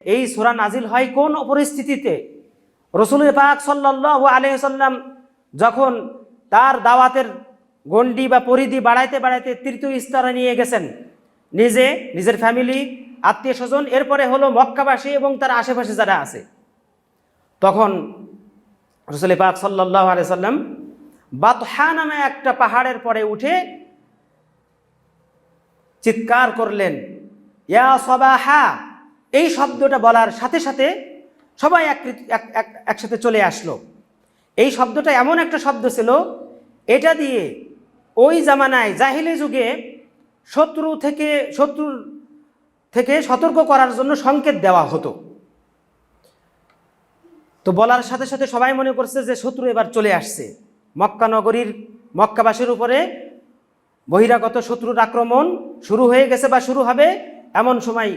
এই সূরা নাজিল হয় কোন পরিস্থিতিতে? রাসূল পাক সাল্লাল্লাহু আলাইহি ওয়াসাল্লাম যখন তার দাওয়াতের গণ্ডি বা পরিধি বাড়াইতে বাড়াইতে তৃতীয় স্তরে নিয়ে গেছেন, নিজে, নিজের ফ্যামিলি, আত্মীয় স্বজন, এরপরে হলো মক্কাবাসী এবং তার আশেপাশে যারা আছে, তখন রাসূল পাক সাল্লাল্লাহু আলাইহি ওয়াসাল্লাম বাতহা নামে একটা পাহাড়ের পরে উঠে চিৎকার করলেন, ইয়া সাবাহা। এই শব্দটা বলার সাথে সাথে সবাই একসাথে চলে আসলো। এই শব্দটা এমন একটা শব্দ ছিল, এটা দিয়ে ওই জামানায় জাহিলি যুগে শত্রুর থেকে সতর্ক করার জন্য সংকেত দেওয়া হতো। তো বলার সাথে সাথে সবাই মনে করছে যে শত্রু এবার চলে আসছে, মক্কা নগরীর মক্কাবাসীর উপরে বহিরাগত শত্রুর আক্রমণ শুরু হয়ে গেছে বা শুরু হবে, এমন সময়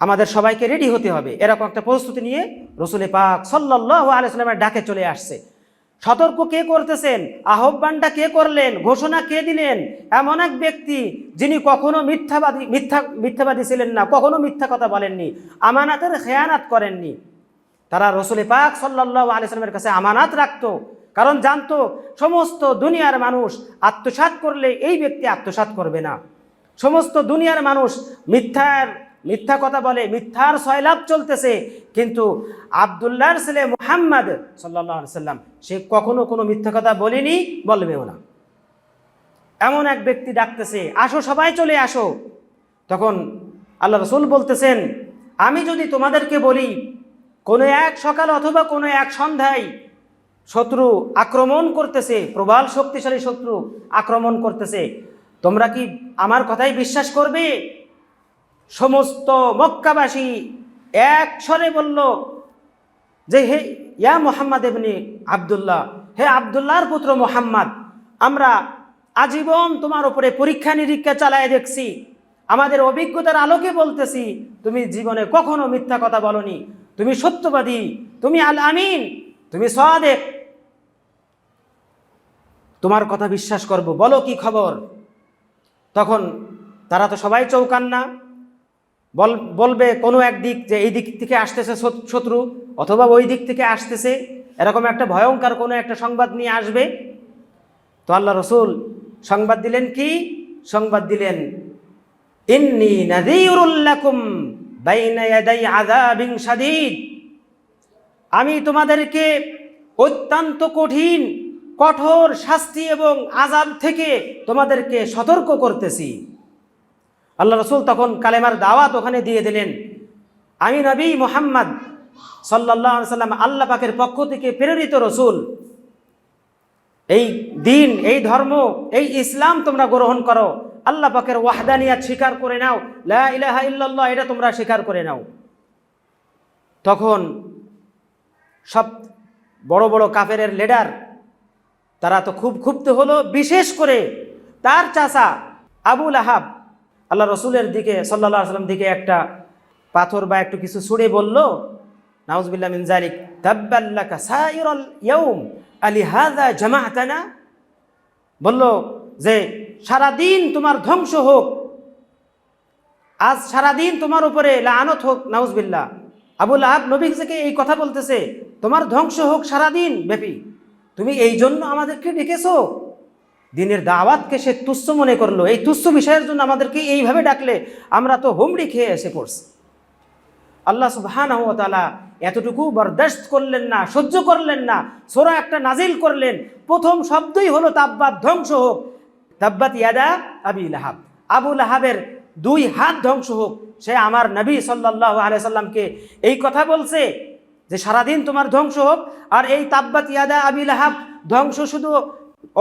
আমাদের সবাইকে রেডি হতে হবে। এরকম একটা প্রস্তুতি নিয়ে রাসূল পাক সাল্লাল্লাহু আলাইহি ওয়াসাল্লামের ডাকে চলে আসছে। সতর্ক কে করতেছেন, আহ্বানটা কে করলেন, ঘোষণা কে দিলেন? এমন এক ব্যক্তি যিনি কখনো মিথ্যাবাদী ছিলেন না, কখনো মিথ্যা কথা বলেননি, আমানাতের খেয়ানাত করেননি। তারা রাসূল পাক সাল্লাল্লাহু আলাইহি ওয়াসাল্লামের কাছে আমানাত রাখতো, কারণ জানতো সমস্ত দুনিয়ার মানুষ আত্মসাৎ করলে এই ব্যক্তি আত্মসাৎ করবে না। সমস্ত দুনিয়ার মানুষ মিথ্যা কথা বলে, মিথ্যার সয়লাভ চলতেছে, কিন্তু আব্দুল্লাহর ছেলে মুহাম্মদ সাল্লাল্লাহু আলাইহি ওয়াসাল্লাম সে কখনো কোনো মিথ্যা কথা বলেনি, বলবেও না। এমন এক ব্যক্তি ডাকতেছে, আসো সবাই চলে আসো। তখন আল্লাহ রাসূল বলতেছেন, আমি যদি তোমাদেরকে বলি কোনো এক সকাল অথবা কোনো এক সন্ধ্যায় শত্রু আক্রমণ করতেছে, প্রবল শক্তিশালী শত্রু আক্রমণ করতেছে, তোমরা কি আমার কথাই বিশ্বাস করবে? সমস্ত মক্কাবাসী এক স্বরে বলল যে, হে ইয়া মুহাম্মদ ইবনে আব্দুল্লাহ, হে আব্দুল্লাহর পুত্র মুহাম্মদ, আমরা আজীবন তোমার উপরে পরীক্ষা নিরীক্ষা চালায় দেখছি, আমাদের অভিজ্ঞতার আলোকে বলতেছি, তুমি জীবনে কখনো মিথ্যা কথা বলনি, তুমি সত্যবাদী, তুমি আল আমিন, তুমি সাদেক, তোমার কথা বিশ্বাস করব, বলো কি খবর? তখন তারা তো সবাই চৌকান্না, বলবে কোনো একদিক যে এই দিক থেকে আসতেছে শত্রু, অথবা ওই দিক থেকে আসতেছে, এরকম একটা ভয়ঙ্কর কোনো একটা সংবাদ নিয়ে আসবে। তো আল্লাহ রাসূল সংবাদ দিলেন কি? সংবাদ দিলেন, ইন্নী নাযীরুল লাকুম বাইনা ইয়াদাই আযাবিন শাদীদ, আমি তোমাদেরকে অত্যন্ত কঠোর শাস্তি এবং আযাব থেকে তোমাদেরকে সতর্ক করতেছি। আল্লাহ রাসূল তখন কালেমার দাওয়াত ওখানে দিয়ে দিলেন, আমি নবী মুহাম্মদ সাল্লাল্লাহু আলাইহি ওয়াসাল্লাম আল্লাহ পাকের পক্ষ থেকে প্রেরিত রাসূল, এই দিন, এই ধর্ম, এই ইসলাম তোমরা গ্রহণ করো, আল্লাহ পাকের ওয়াহদানিয়াত স্বীকার করে নাও, লা ইলাহা ইল্লাল্লাহ এটা তোমরা স্বীকার করে নাও। তখন সব বড় বড় কাফেরের লিডার তারা তো খুব ক্ষুব্ধ হলো, বিশেষ করে তার চাচা আবু লাহাব আল্লাহ রসুলের দিকে সাল্লাল্লাহু আলাইহি ওয়াসাল্লাম দিকে একটা পাথর বা একটু কিছু ছুঁড়ে বলল, নাউযুবিল্লাহ মিন যালিক, তাব্বাল্লাকা সাইরাল ইয়াউম আলিহাযা জামাআতানা, বলল যে সারাদিন তোমার ধ্বংস হোক, আজ সারাদিন তোমার উপরে লাআনত হোক, নাউযুবিল্লাহ। আবু লাহাব নবীকে এই কথা বলতেছে, তোমার ধ্বংস হোক সারাদিন ব্যাপী, তুমি এই জন্য আমাদেরকে ডেকেছো? দিনের দাওয়াতকে সে তুচ্ছ মনে করলো, এই তুচ্ছ বিষয়ের জন্য আমাদেরকে এইভাবে ডাকলে আমরা তো হুমড়ি খেয়ে এসে পড়ছি। আল্লাহ সুবহানাহু ওয়া তাআলা এতটুকু বরদাস্ত করলেন না, সহ্য করলেন না, সূরা একটা নাজিল করলেন। প্রথম শব্দই হলো তাব্বাত, ধ্বংস হোক, তাব্বাত ইয়াদা আবি লাহাব, আবু লাহাবের দুই হাত ধ্বংস হোক। সে আমার নবী সাল্লাল্লাহু আলাইহি ওয়াসাল্লামকে এই কথা বলছে যে সারাদিন তোমার ধ্বংস হোক। আর এই তাব্বাত ইয়াদা আবি লাহাব ধ্বংস শুধু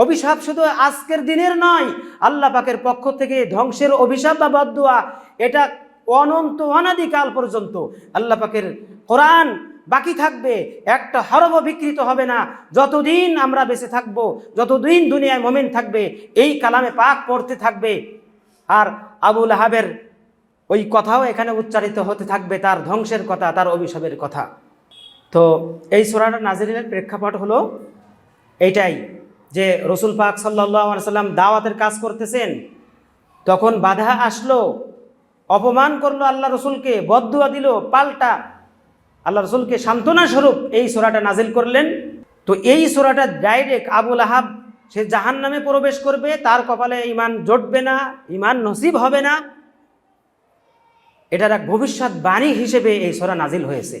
অভিশাপ শুধু আজকের দিনের নয়, আল্লাহ পাকের পক্ষ থেকে ধ্বংসের অভিশাপ বা বদদুয়া এটা অনন্ত অনাদিকাল পর্যন্ত আল্লাহ পাকের কোরআন বাকি থাকবে, একটা হরফও বিকৃত হবে না, যতদিন আমরা বেঁচে থাকব, যতদিন দুনিয়ায় মুমিন থাকবে এই কালামে পাক পড়তে থাকবে। আর আবু লাহাবের ওই কথাও এখানে উচ্চারিত হতে থাকবে, তার ধ্বংসের কথা, তার অভিশাপের কথা। তো এই সূরাটা নাজিলের প্রেক্ষাপট হলো এইটাই যে রাসূল পাক সাল্লাল্লাহু আলাইহি ওয়াসাল্লাম দাওয়াতের কাজ করতেছেন, তখন বাধা আসলো অপমান করলো আল্লাহ রসুলকে, বদদুয়া দিল, পাল্টা আল্লাহ রসুলকে সান্ত্বনা স্বরূপ এই সূরাটা নাজিল করলেন। তো এই সূরাটা ডাইরেক্ট আবুল আহাব সে জাহান্নামে প্রবেশ করবে, তার কপালে ঈমান জুটবে না, ঈমান নসিব হবে না, এটার এক ভবিষ্যৎবাণী হিসেবে এই সূরা নাজিল হয়েছে।